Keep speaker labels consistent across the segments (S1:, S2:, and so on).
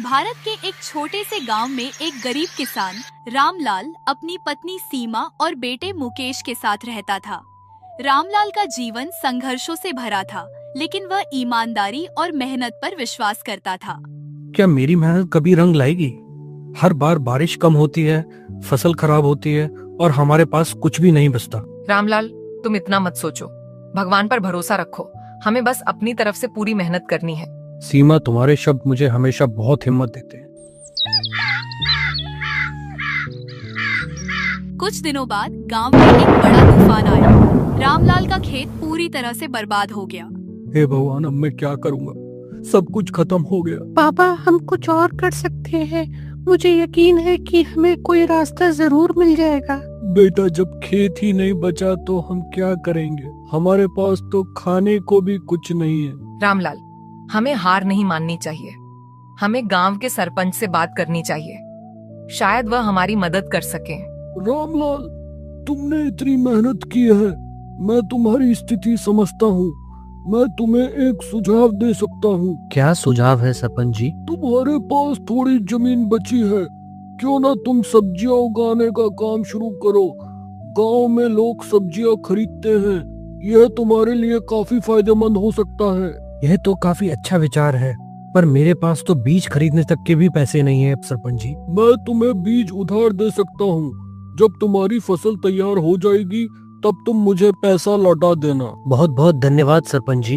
S1: भारत के एक छोटे से गांव में एक गरीब किसान रामलाल अपनी पत्नी सीमा और बेटे मुकेश के साथ रहता था। रामलाल का जीवन संघर्षों से भरा था, लेकिन वह ईमानदारी और मेहनत पर विश्वास करता था।
S2: क्या मेरी मेहनत कभी रंग लाएगी? हर बार बारिश कम होती है, फसल खराब होती है और हमारे पास कुछ भी नहीं बचता।
S3: रामलाल, तुम इतना मत सोचो, भगवान पर भरोसा रखो। हमें बस अपनी तरफ से पूरी मेहनत करनी है।
S2: सीमा, तुम्हारे शब्द मुझे हमेशा बहुत हिम्मत देते हैं।
S1: कुछ दिनों बाद गांव में एक बड़ा तूफान आया। रामलाल का खेत पूरी तरह से बर्बाद हो गया।
S2: हे भगवान, अब मैं क्या करूंगा? सब कुछ खत्म हो गया।
S4: पापा, हम कुछ और कर सकते हैं। मुझे यकीन है कि हमें कोई रास्ता जरूर मिल जाएगा।
S2: बेटा, जब खेत ही नहीं बचा तो हम क्या करेंगे? हमारे पास तो खाने को भी कुछ नहीं है।
S3: रामलाल, हमें हार नहीं माननी चाहिए। हमें गांव के सरपंच से बात करनी चाहिए। शायद वह हमारी मदद कर सके।
S2: रामलाल, तुमने इतनी मेहनत की है, मैं तुम्हारी स्थिति समझता हूँ। मैं तुम्हें एक सुझाव दे सकता हूँ। क्या सुझाव है सरपंच जी? तुम्हारे पास थोड़ी जमीन बची है, क्यों ना तुम सब्जियाँ उगाने का काम शुरू करो। गांव में लोग सब्जियाँ खरीदते हैं, यह तुम्हारे लिए काफी फायदेमंद हो सकता है। यह तो काफी अच्छा विचार है, पर मेरे पास तो बीज खरीदने तक के भी पैसे नहीं है सरपंच जी। मैं तुम्हें बीज उधार दे सकता हूँ। जब तुम्हारी फसल तैयार हो जाएगी तब तुम मुझे पैसा लौटा देना। बहुत बहुत धन्यवाद सरपंच जी।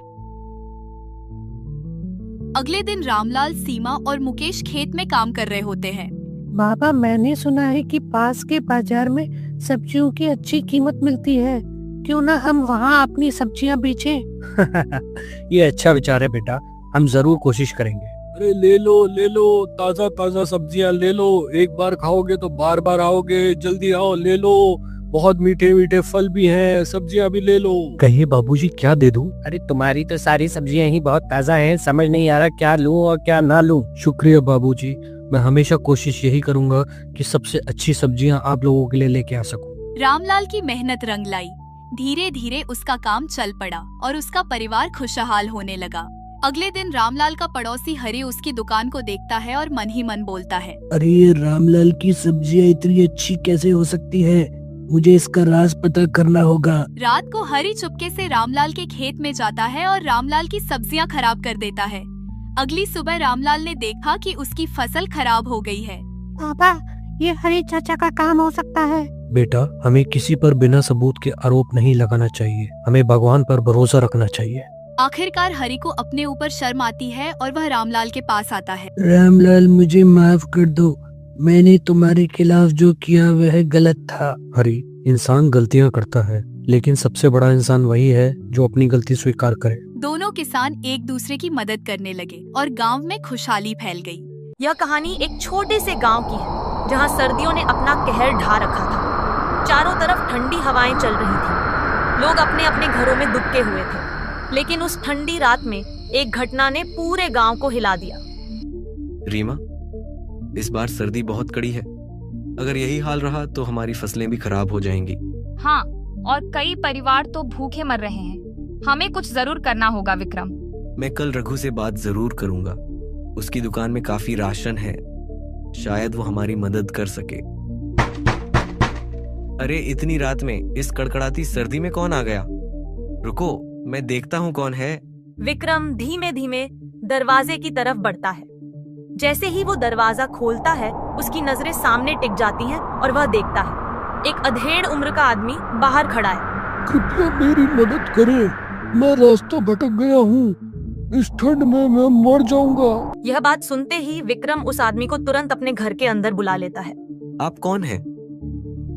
S1: अगले दिन रामलाल, सीमा और मुकेश खेत में काम कर रहे होते हैं।
S4: बाबा, मैंने सुना है कि पास के बाजार में सब्जियों की अच्छी कीमत मिलती है। क्यों ना हम वहाँ अपनी सब्जियाँ बेचें?
S2: ये अच्छा विचार है बेटा, हम जरूर कोशिश करेंगे। अरे ले लो, ताजा ताजा सब्जियां ले लो। एक बार खाओगे तो बार बार आओगे। जल्दी आओ, ले लो। बहुत मीठे मीठे फल भी हैं, सब्जियां भी ले लो। कहिए बाबूजी, क्या दे दूं?
S5: अरे तुम्हारी तो सारी सब्जियां ही बहुत ताजा हैं, समझ नहीं आ रहा क्या लूं और क्या ना लूं।
S2: शुक्रिया बाबूजी, मैं हमेशा कोशिश यही करूंगा कि सबसे अच्छी सब्जियां आप लोगों के लिए लेके आ सकूं।
S1: रामलाल की मेहनत रंग लाई। धीरे धीरे उसका काम चल पड़ा और उसका परिवार खुशहाल होने लगा। अगले दिन रामलाल का पड़ोसी हरि उसकी दुकान को देखता है और मन ही मन बोलता है,
S6: अरे ये रामलाल की सब्जियां इतनी अच्छी कैसे हो सकती है? मुझे इसका राज पता करना होगा।
S1: रात को हरि चुपके से रामलाल के खेत में जाता है और रामलाल की सब्जियां खराब कर देता है। अगली सुबह रामलाल ने देखा कि उसकी फसल खराब हो गई है।
S4: पापा, ये हरी चाचा का काम हो सकता है।
S2: बेटा, हमें किसी पर बिना सबूत के आरोप नहीं लगाना चाहिए। हमें भगवान पर भरोसा रखना चाहिए।
S1: आखिरकार हरि को अपने ऊपर शर्म आती है और वह रामलाल के पास आता है।
S6: रामलाल, मुझे माफ कर दो। मैंने तुम्हारे खिलाफ जो किया वह गलत था।
S2: हरि, इंसान गलतियां करता है, लेकिन सबसे बड़ा इंसान वही है जो अपनी गलती स्वीकार करे।
S1: दोनों किसान एक दूसरे की मदद करने लगे और गांव में खुशहाली फैल गई।
S7: यह कहानी एक छोटे से गांव की है, जहां सर्दियों ने अपना कहर ढा रखा था। चारों तरफ ठंडी हवाएं चल रही थी। लोग अपने अपने घरों में दुबके हुए थे, लेकिन उस ठंडी रात में एक घटना ने पूरे गांव को हिला दिया।
S8: रीमा, इस बार सर्दी बहुत कड़ी है। अगर यही हाल रहा तो हमारी फसलें भी खराब हो जाएंगी।
S9: हाँ, और कई परिवार तो भूखे मर रहे हैं। हमें कुछ जरूर करना होगा विक्रम।
S8: मैं कल रघु से बात जरूर करूंगा। उसकी दुकान में काफी राशन है, शायद वो हमारी मदद कर सके। अरे, इतनी रात में इस कड़कड़ाती सर्दी में कौन आ गया? रुको, मैं देखता हूँ कौन है।
S7: विक्रम धीमे धीमे दरवाजे की तरफ बढ़ता है। जैसे ही वो दरवाजा खोलता है, उसकी नजरें सामने टिक जाती हैं और वह देखता है एक अधेड़ उम्र का आदमी बाहर खड़ा है।
S2: कृपया मेरी मदद करें, मैं रास्ता भटक गया हूँ। इस ठंड में मैं मर जाऊंगा।
S7: यह बात सुनते ही विक्रम उस आदमी को तुरंत अपने घर के अंदर बुला लेता है।
S8: आप कौन हैं?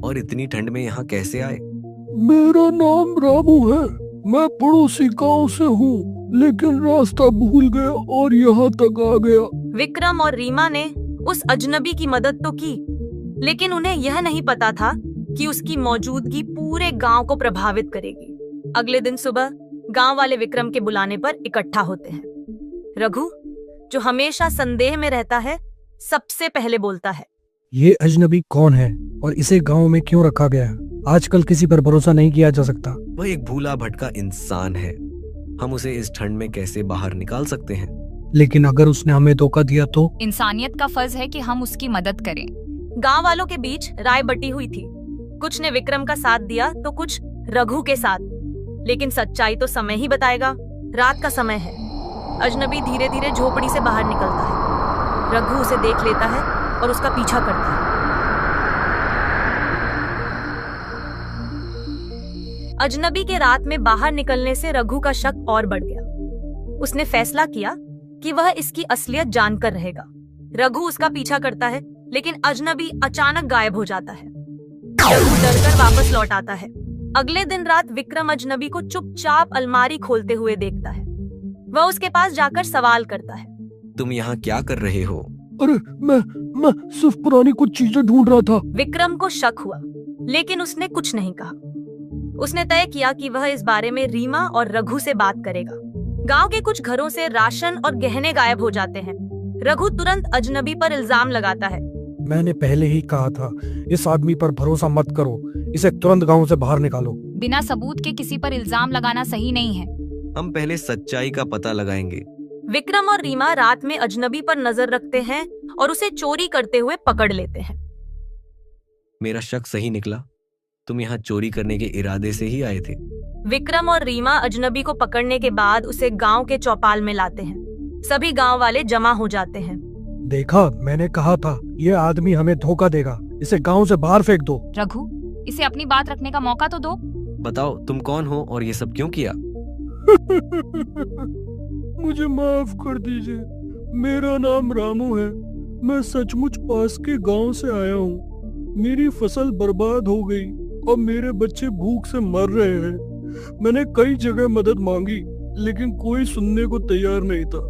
S8: और इतनी ठंड में यहाँ कैसे आए?
S2: मेरा नाम रामू है। मैं पड़ोसी गांव से हूँ, लेकिन रास्ता भूल गया और यहाँ तक आ गया।
S7: विक्रम और रीमा ने उस अजनबी की मदद तो की, लेकिन उन्हें यह नहीं पता था कि उसकी मौजूदगी पूरे गांव को प्रभावित करेगी। अगले दिन सुबह गांव वाले विक्रम के बुलाने पर इकट्ठा होते हैं। रघु, जो हमेशा संदेह में रहता है, सबसे पहले बोलता है,
S2: ये अजनबी कौन है और इसे गांव में क्यों रखा गया? आजकल किसी पर भरोसा नहीं किया जा सकता।
S8: वह एक भूला भटका इंसान है। हम उसे इस ठंड में कैसे बाहर निकाल सकते हैं?
S2: लेकिन अगर उसने हमें धोखा दिया तो?
S9: इंसानियत का फर्ज है कि हम उसकी मदद करें।
S7: गांव वालों के बीच राय बटी हुई थी। कुछ ने विक्रम का साथ दिया तो कुछ रघु के साथ, लेकिन सच्चाई तो समय ही बताएगा। रात का समय है। अजनबी धीरे धीरे झोपड़ी से बाहर निकलता है। रघु उसे देख लेता है और उसका पीछा करता है। अजनबी के रात में बाहर निकलने से रघु का शक और बढ़ गया। उसने फैसला किया कि वह इसकी असलियत जानकर रहेगा। रघु उसका पीछा करता है, लेकिन अजनबी अचानक गायब हो जाता है। रघु डरकर वापस लौट आता है। अगले दिन रात विक्रम अजनबी को चुपचाप अलमारी खोलते हुए देखता है। वह उसके पास जाकर सवाल करता है,
S8: तुम यहाँ क्या कर रहे हो?
S2: अरे मैं सिर्फ पुरानी कुछ चीजें ढूंढ रहा था।
S7: विक्रम को शक हुआ, लेकिन उसने कुछ नहीं कहा। उसने तय किया कि वह इस बारे में रीमा और रघु से बात करेगा। गांव के कुछ घरों से राशन और गहने गायब हो जाते हैं। रघु तुरंत अजनबी पर इल्जाम लगाता है।
S2: मैंने पहले ही कहा था, इस आदमी पर भरोसा मत करो, इसे तुरंत गांव से बाहर निकालो।
S9: बिना सबूत के किसी पर इल्जाम लगाना सही नहीं है।
S8: हम पहले सच्चाई का पता लगाएंगे।
S7: विक्रम और रीमा रात में अजनबी पर नजर रखते हैं और उसे चोरी करते हुए पकड़ लेते हैं।
S8: मेरा शक सही निकला। तुम यहाँ चोरी करने के इरादे से ही आए थे।
S7: विक्रम और रीमा अजनबी को पकड़ने के बाद उसे गांव के चौपाल में लाते हैं। सभी गांव वाले जमा हो जाते हैं।
S2: देखा, मैंने कहा था ये आदमी हमें धोखा देगा, इसे गांव से बाहर फेंक दो।
S9: रघु, इसे अपनी बात रखने का मौका तो दो।
S8: बताओ तुम कौन हो और ये सब क्यों किया?
S2: मुझे माफ कर दीजिए, मेरा नाम रामू है। मैं सचमुच पास के गांव से आया हूँ। मेरी फसल बर्बाद हो गई और मेरे बच्चे भूख से मर रहे हैं। मैंने कई जगह मदद मांगी, लेकिन कोई सुनने को तैयार नहीं था।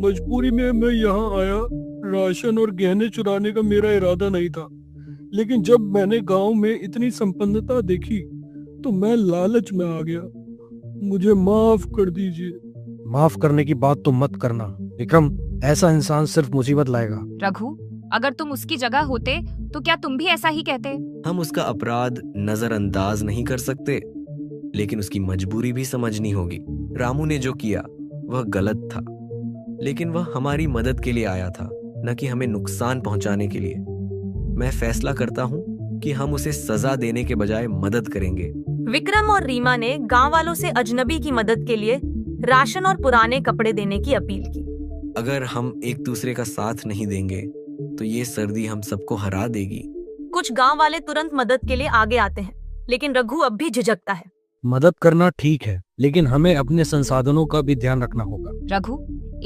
S2: मजबूरी में मैं यहाँ आया। राशन और गहने चुराने का मेरा इरादा नहीं था, लेकिन जब मैंने गांव में इतनी संपन्नता देखी तो मैं लालच में आ गया। मुझे माफ कर दीजिए। माफ करने की बात तो मत करना विक्रम, ऐसा इंसान सिर्फ मुसीबत लाएगा।
S9: रघु, अगर तुम उसकी जगह होते तो क्या तुम भी ऐसा ही कहते?
S8: हम उसका अपराध नजरअंदाज नहीं कर सकते, लेकिन उसकी मजबूरी भी समझनी होगी। रामू ने जो किया वह गलत था, लेकिन वह हमारी मदद के लिए आया था, न कि हमें नुकसान पहुंचाने के लिए। मैं फैसला करता हूँ कि हम उसे सजा देने के बजाय मदद करेंगे।
S7: विक्रम और रीमा ने गांव वालों से अजनबी की मदद के लिए राशन और पुराने कपड़े देने की अपील की।
S8: अगर हम एक दूसरे का साथ नहीं देंगे तो ये सर्दी हम सबको हरा देगी।
S7: कुछ गांव वाले तुरंत मदद के लिए आगे आते हैं, लेकिन रघु अब भी झिझकता है।
S2: मदद करना ठीक है, लेकिन हमें अपने संसाधनों का भी ध्यान रखना होगा।
S9: रघु,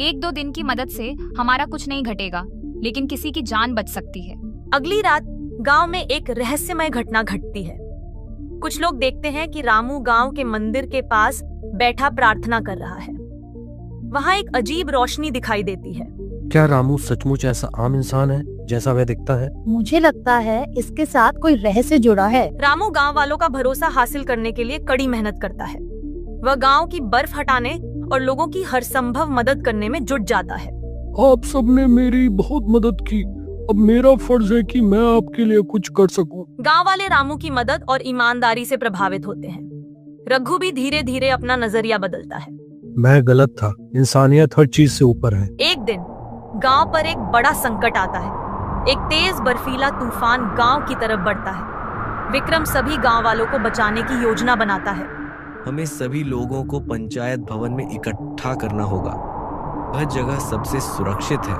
S9: 1-2 दिन की मदद से हमारा कुछ नहीं घटेगा, लेकिन किसी की जान बच सकती है।
S7: अगली रात गांव में एक रहस्यमय घटना घटती है। कुछ लोग देखते हैं कि रामू गांव के मंदिर के पास बैठा प्रार्थना कर रहा है। वहां एक अजीब रोशनी दिखाई देती है।
S2: क्या रामू सचमुच ऐसा आम इंसान है जैसा वह दिखता है?
S10: मुझे लगता है इसके साथ कोई रहस्य जुड़ा है।
S7: रामू गांव वालों का भरोसा हासिल करने के लिए कड़ी मेहनत करता है। वह गांव की बर्फ हटाने और लोगों की हर संभव मदद करने में जुट जाता है।
S2: आप सबने मेरी बहुत मदद की, अब मेरा फर्ज है कि मैं आपके लिए कुछ कर सकूं।
S7: गांव वाले रामू की मदद और ईमानदारी से प्रभावित होते हैं। रघु भी धीरे धीरे अपना नजरिया बदलता है।
S2: मैं गलत था, इंसानियत हर चीज से ऊपर है।
S7: एक दिन गांव पर एक बड़ा संकट आता है। एक तेज बर्फीला तूफान गांव की तरफ बढ़ता है। विक्रम सभी गांव वालों को बचाने की योजना बनाता है।
S8: हमें सभी लोगों को पंचायत भवन में इकट्ठा करना होगा। वह जगह सबसे सुरक्षित है।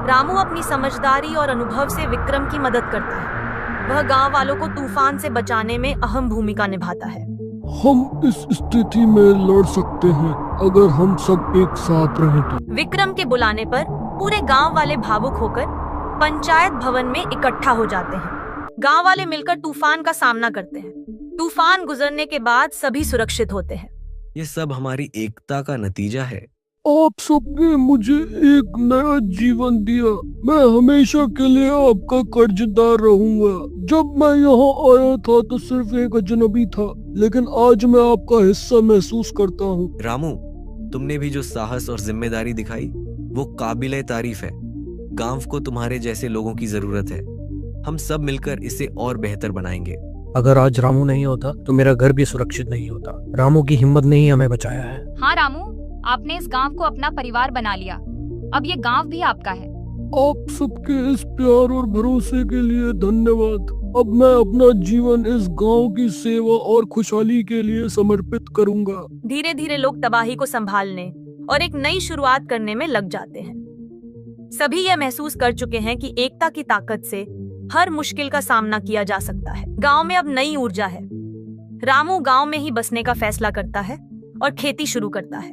S7: रामू अपनी समझदारी और अनुभव से विक्रम की मदद करता है। वह गांव वालों को तूफान से बचाने में अहम भूमिका निभाता है।
S2: हम इस स्थिति में लड़ सकते हैं अगर हम सब एक साथ रहें तो।
S7: विक्रम के बुलाने पर पूरे गांव वाले भावुक होकर पंचायत भवन में इकट्ठा हो जाते हैं। गांव वाले मिलकर तूफान का सामना करते हैं। तूफान गुजरने के बाद सभी सुरक्षित होते हैं।
S8: ये सब हमारी एकता का नतीजा है।
S2: आप सबने मुझे एक नया जीवन दिया। मैं हमेशा के लिए आपका कर्जदार रहूंगा। जब मैं यहाँ आया था तो सिर्फ एक अजनबी था, लेकिन आज मैं आपका हिस्सा महसूस करता हूँ।
S8: रामू, तुमने भी जो साहस और जिम्मेदारी दिखाई वो काबिले तारीफ है। गांव को तुम्हारे जैसे लोगों की जरूरत है। हम सब मिलकर इसे और बेहतर बनाएंगे।
S2: अगर आज रामू नहीं होता तो मेरा घर भी सुरक्षित नहीं होता। रामू की हिम्मत ने ही हमें बचाया है।
S9: हाँ रामू, आपने इस गांव को अपना परिवार बना लिया। अब ये गांव भी आपका है।
S2: आप सबके इस प्यार और भरोसे के लिए धन्यवाद। अब मैं अपना जीवन इस गांव की सेवा और खुशहाली के लिए समर्पित करूंगा।
S7: धीरे धीरे लोग तबाही को संभालने और एक नई शुरुआत करने में लग जाते हैं। सभी यह महसूस कर चुके हैं कि एकता की ताकत से हर मुश्किल का सामना किया जा सकता है। गांव में अब नई ऊर्जा है। रामू गांव में ही बसने का फैसला करता है और खेती शुरू करता है।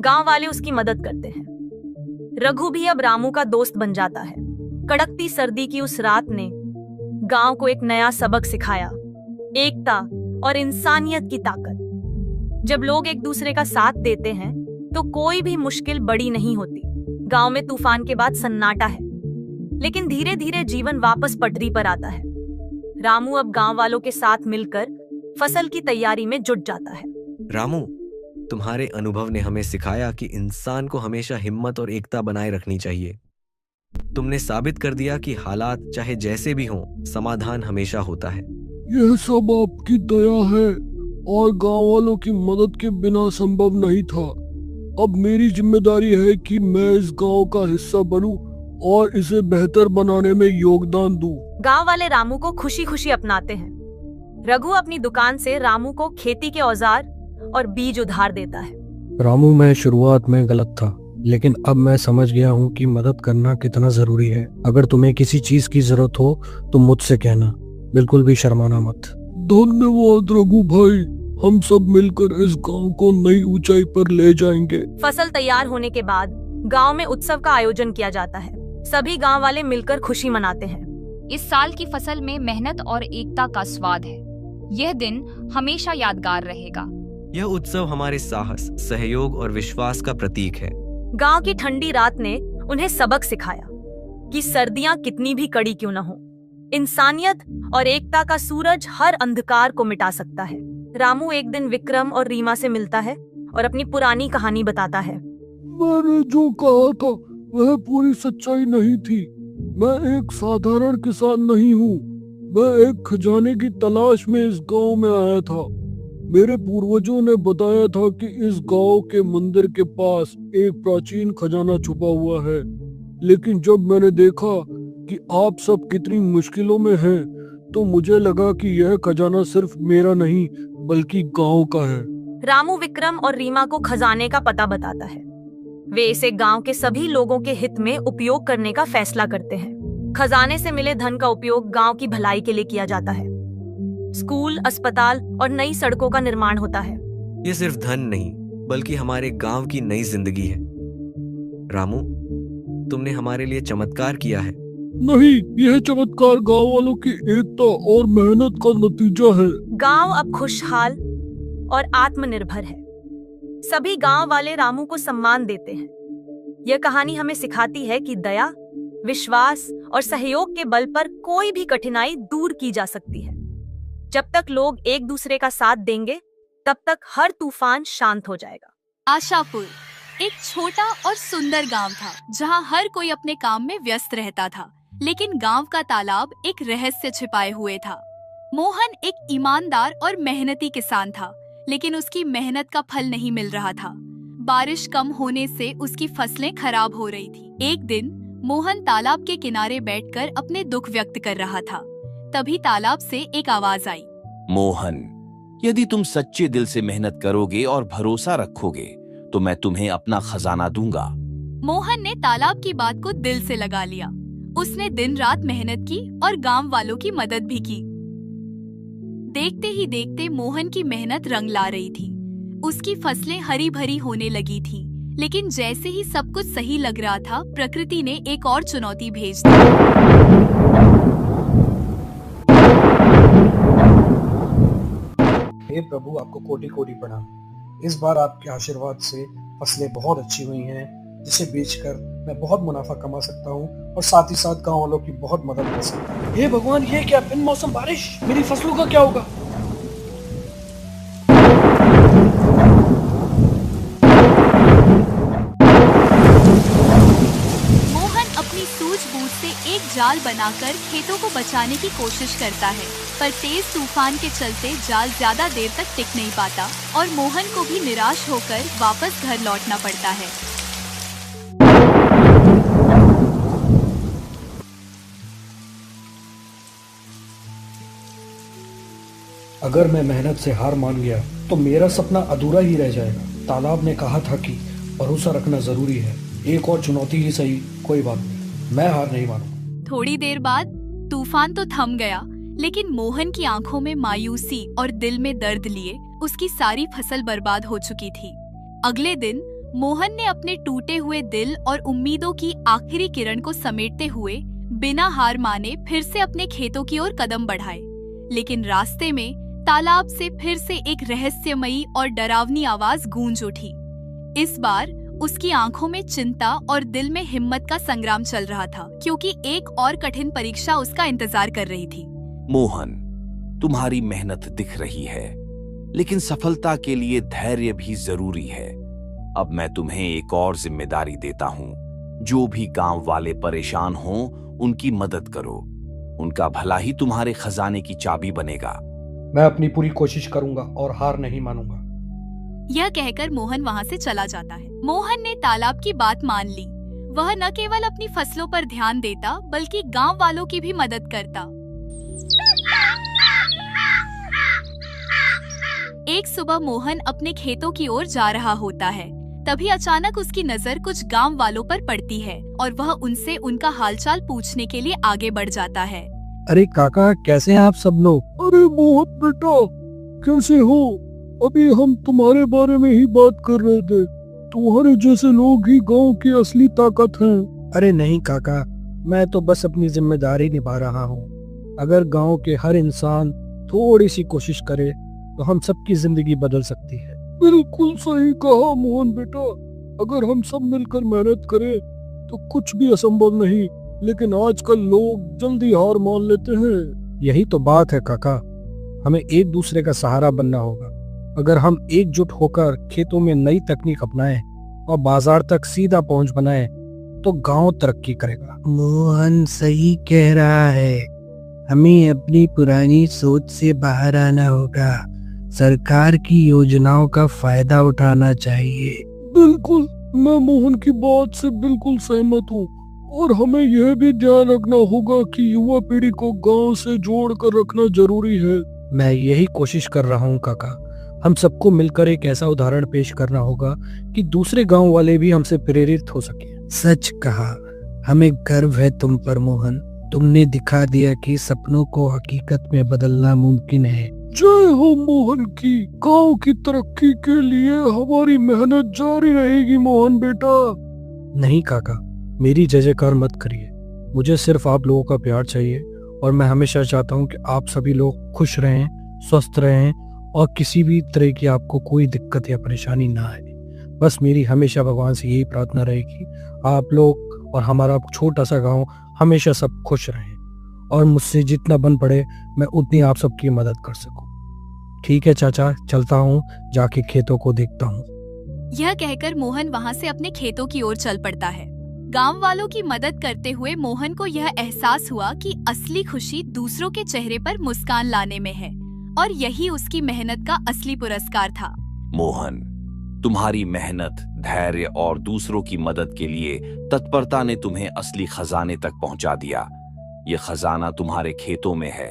S7: गांव वाले उसकी मदद करते हैं। रघु भी अब रामू का दोस्त बन जाता है। कड़कती सर्दी की उस रात ने गांव को एक नया सबक सिखाया, एकता और इंसानियत की ताकत। जब लोग एक दूसरे का साथ देते हैं तो कोई भी मुश्किल बड़ी नहीं होती। गांव में तूफान के बाद सन्नाटा है, लेकिन धीरे धीरे जीवन वापस पटरी पर आता है। रामू अब गांव वालों के साथ मिलकर फसल की तैयारी में जुट जाता है।
S8: रामू, तुम्हारे अनुभव ने हमें सिखाया कि इंसान को हमेशा हिम्मत और एकता बनाए रखनी चाहिए। तुमने साबित कर दिया कि हालात चाहे जैसे भी हों, समाधान हमेशा होता है।
S2: यह सब आपकी दया है और गांव वालों की मदद के बिना संभव नहीं था। अब मेरी जिम्मेदारी है कि मैं इस गांव का हिस्सा बनूं और इसे बेहतर बनाने में योगदान दूं।
S7: गांव वाले रामू को खुशी खुशी अपनाते हैं। रघु अपनी दुकान से रामू को खेती के औजार और बीज उधार देता है।
S2: रामू, मैं शुरुआत में गलत था, लेकिन अब मैं समझ गया हूँ कि मदद करना कितना जरूरी है। अगर तुम्हें किसी चीज की जरूरत हो तो मुझसे कहना, बिल्कुल भी शर्माना मत। धन्यवाद रघु भाई, हम सब मिलकर इस गांव को नई ऊंचाई पर ले जाएंगे।
S7: फसल तैयार होने के बाद गांव में उत्सव का आयोजन किया जाता है। सभी गांव वाले मिलकर खुशी मनाते हैं।
S9: इस साल की फसल में मेहनत और एकता का स्वाद है। यह दिन हमेशा यादगार रहेगा।
S8: यह उत्सव हमारे साहस, सहयोग और विश्वास का प्रतीक है।
S7: गांव की ठंडी रात ने उन्हें सबक सिखाया कि सर्दियां कितनी भी कड़ी क्यों न हो, इंसानियत और एकता का सूरज हर अंधकार को मिटा सकता है। रामू एक दिन विक्रम और रीमा से मिलता है और अपनी पुरानी कहानी बताता है।
S2: मैंने जो कहा था वह पूरी सच्चाई नहीं थी। मैं एक साधारण किसान नहीं हूँ। मैं एक खजाने की तलाश में इस गांव में आया था। मेरे पूर्वजों ने बताया था कि इस गांव के मंदिर के पास एक प्राचीन खजाना छुपा हुआ है, लेकिन जब मैंने देखा कि आप सब कितनी मुश्किलों में हैं, तो मुझे लगा कि यह खजाना सिर्फ मेरा नहीं बल्कि गांव का है।
S7: रामू विक्रम और रीमा को खजाने का पता बताता है। वे इसे गांव के सभी लोगों के हित में उपयोग करने का फैसला करते हैं। खजाने से मिले धन का उपयोग गांव की भलाई के लिए किया जाता है। स्कूल, अस्पताल और नई सड़कों का निर्माण होता है।
S8: ये सिर्फ धन नहीं बल्कि हमारे गांव की नई जिंदगी है। रामू, तुमने हमारे लिए चमत्कार किया है।
S2: नहीं, यह चमत्कार गांव वालों की एकता और मेहनत का नतीजा है।
S7: गांव अब खुशहाल और आत्मनिर्भर है। सभी गांव वाले रामू को सम्मान देते हैं। यह कहानी हमें सिखाती है कि दया, विश्वास और सहयोग के बल पर कोई भी कठिनाई दूर की जा सकती है। जब तक लोग एक दूसरे का साथ देंगे, तब तक हर तूफान शांत हो जाएगा।
S1: आशापुर एक छोटा और सुंदर गांव था, जहां हर कोई अपने काम में व्यस्त रहता था, लेकिन गांव का तालाब एक रहस्य छिपाए हुए था। मोहन एक ईमानदार और मेहनती किसान था, लेकिन उसकी मेहनत का फल नहीं मिल रहा था। बारिश कम होने से उसकी फसलें खराब हो रही थी। एक दिन मोहन तालाब के किनारे बैठकर अपने दुख व्यक्त कर रहा था। तभी तालाब से एक आवाज आई।
S11: मोहन, यदि तुम सच्चे दिल से मेहनत करोगे और भरोसा रखोगे तो मैं तुम्हें अपना खजाना दूंगा।
S1: मोहन ने तालाब की बात को दिल से लगा लिया। उसने दिन रात मेहनत की और गांव वालों की मदद भी की। देखते ही देखते मोहन की मेहनत रंग ला रही थी। उसकी फसलें हरी भरी होने लगी थी। लेकिन जैसे ही सब कुछ सही लग रहा था, प्रकृति ने एक और चुनौती भेज दी।
S12: हे प्रभु, आपको कोटि कोटि प्रणाम। इस बार आपके आशीर्वाद से फसलें बहुत अच्छी हुई हैं, जिसे बेचकर मैं बहुत मुनाफा कमा सकता हूँ और साथ ही साथ गाँव वालों की बहुत मदद कर सकता हूँ।
S6: हे भगवान, ये क्या बिन मौसम बारिश? मेरी फसलों का क्या होगा?
S1: मोहन अपनी सूझबूझ से एक जाल बनाकर खेतों को बचाने की कोशिश करता है, पर तेज तूफान के चलते जाल ज्यादा देर तक टिक नहीं पाता और मोहन को भी निराश होकर वापस घर लौटना पड़ता है।
S12: अगर मैं मेहनत से हार मान गया तो मेरा सपना अधूरा ही रह जाएगा। तालाब ने कहा था कि भरोसा रखना जरूरी है। एक और चुनौती ही सही, कोई बात नहीं, मैं हार नहीं मानूंगा।
S1: थोड़ी देर बाद तूफान तो थम गया, लेकिन मोहन की आंखों में मायूसी और दिल में दर्द लिए उसकी सारी फसल बर्बाद हो चुकी थी। अगले दिन मोहन ने अपने टूटे हुए दिल और उम्मीदों की आखिरी किरण को समेटते हुए बिना हार माने फिर से अपने खेतों की ओर कदम बढ़ाए। लेकिन रास्ते में तालाब से फिर से एक रहस्यमयी और डरावनी आवाज गूंज उठी। इस बार उसकी आंखों में चिंता और दिल में हिम्मत का संग्राम चल रहा था, क्योंकि एक और कठिन परीक्षा उसका इंतजार कर रही थी।
S11: मोहन, तुम्हारी मेहनत दिख रही है, लेकिन सफलता के लिए धैर्य भी जरूरी है। अब मैं तुम्हें एक और जिम्मेदारी देता हूँ। जो भी गांव वाले परेशान हों, उनकी मदद करो। उनका भला ही तुम्हारे खजाने की चाबी बनेगा।
S12: मैं अपनी पूरी कोशिश करूंगा और हार नहीं मानूंगा।
S1: यह कहकर मोहन वहाँ से चला जाता है। मोहन ने तालाब की बात मान ली। वह न केवल अपनी फसलों पर ध्यान देता, बल्कि गांव वालों की भी मदद करता। एक सुबह मोहन अपने खेतों की ओर जा रहा होता है। तभी अचानक उसकी नजर कुछ गांव वालों पर पड़ती है और वह उनसे उनका हालचाल पूछने के लिए आगे बढ़ जाता है।
S2: अरे काका, कैसे हैं आप सब लोग? अरे मोहन बेटा, कैसे हो? अभी हम तुम्हारे बारे में ही बात कर रहे थे। तुम्हारे जैसे लोग ही गांव की असली ताकत हैं। अरे नहीं काका, मैं तो बस अपनी जिम्मेदारी निभा रहा हूँ। अगर गांव के हर इंसान थोड़ी सी कोशिश करे तो हम सबकी जिंदगी बदल सकती है। बिल्कुल सही कहा मोहन बेटा। अगर हम सब मिलकर मेहनत करें तो कुछ भी असंभव नहीं, लेकिन आजकल लोग जल्दी हार मान लेते हैं। यही तो बात है काका, हमें एक दूसरे का सहारा बनना होगा। अगर हम एकजुट होकर खेतों में नई तकनीक अपनाएं और बाजार तक सीधा पहुंच बनाएं, तो गांव तरक्की करेगा।
S6: मोहन सही कह रहा है। हमें अपनी पुरानी सोच से बाहर आना होगा। सरकार की योजनाओं का फायदा उठाना चाहिए।
S2: बिल्कुल, मैं मोहन की बात से बिल्कुल सहमत हूँ। और हमें यह भी ध्यान रखना होगा कि युवा पीढ़ी को गांव से जोड़कर रखना जरूरी है। मैं यही कोशिश कर रहा हूँ काका। हम सबको मिलकर एक ऐसा उदाहरण पेश करना होगा कि दूसरे गांव वाले भी हमसे प्रेरित हो सके।
S6: सच कहा, हमें गर्व है तुम पर मोहन। तुमने दिखा दिया कि सपनों को हकीकत में बदलना मुमकिन है।
S2: जय हो मोहन की। गांव की तरक्की के लिए हमारी मेहनत जारी रहेगी मोहन बेटा। नहीं काका, मेरी जय जयकार मत करिए। मुझे सिर्फ आप लोगों का प्यार चाहिए और मैं हमेशा चाहता हूँ कि आप सभी लोग खुश रहें, स्वस्थ रहें और किसी भी तरह की आपको कोई दिक्कत या परेशानी ना आए। बस मेरी हमेशा भगवान से यही प्रार्थना रहेगी, आप लोग और हमारा छोटा सा गांव हमेशा सब खुश रहें और मुझसे जितना बन पड़े मैं उतनी आप सबकी मदद कर सकूं। ठीक है चाचा, चलता हूँ, जाके खेतों को देखता हूँ।
S1: यह कहकर मोहन वहाँ से अपने खेतों की ओर चल पड़ता है। गांव वालों की मदद करते हुए मोहन को यह एहसास हुआ कि असली खुशी दूसरों के चेहरे पर मुस्कान लाने में है और यही उसकी मेहनत का असली पुरस्कार था।
S11: मोहन, तुम्हारी मेहनत, धैर्य और दूसरों की मदद के लिए तत्परता ने तुम्हें असली खजाने तक पहुंचा दिया। ये खजाना तुम्हारे खेतों में है।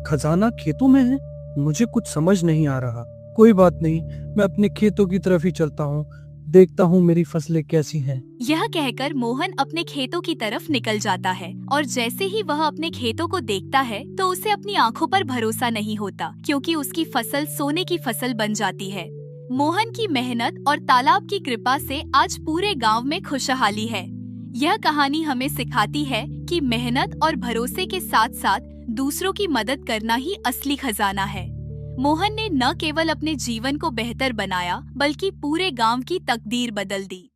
S2: खजाना खेतों में है? मुझे कुछ समझ नहीं आ रहा। कोई बात नहीं, मैं अपने खेतों की तरफ ही चलता हूँ, देखता हूँ मेरी फसलें कैसी हैं।
S1: यह कहकर मोहन अपने खेतों की तरफ निकल जाता है और जैसे ही वह अपने खेतों को देखता है तो उसे अपनी आंखों पर भरोसा नहीं होता, क्योंकि उसकी फसल सोने की फसल बन जाती है। मोहन की मेहनत और तालाब की कृपा से आज पूरे गांव में खुशहाली है। यह कहानी हमें सिखाती है कि मेहनत और भरोसे के साथ साथ दूसरों की मदद करना ही असली खजाना है। मोहन ने न केवल अपने जीवन को बेहतर बनाया, बल्कि पूरे गांव की तकदीर बदल दी।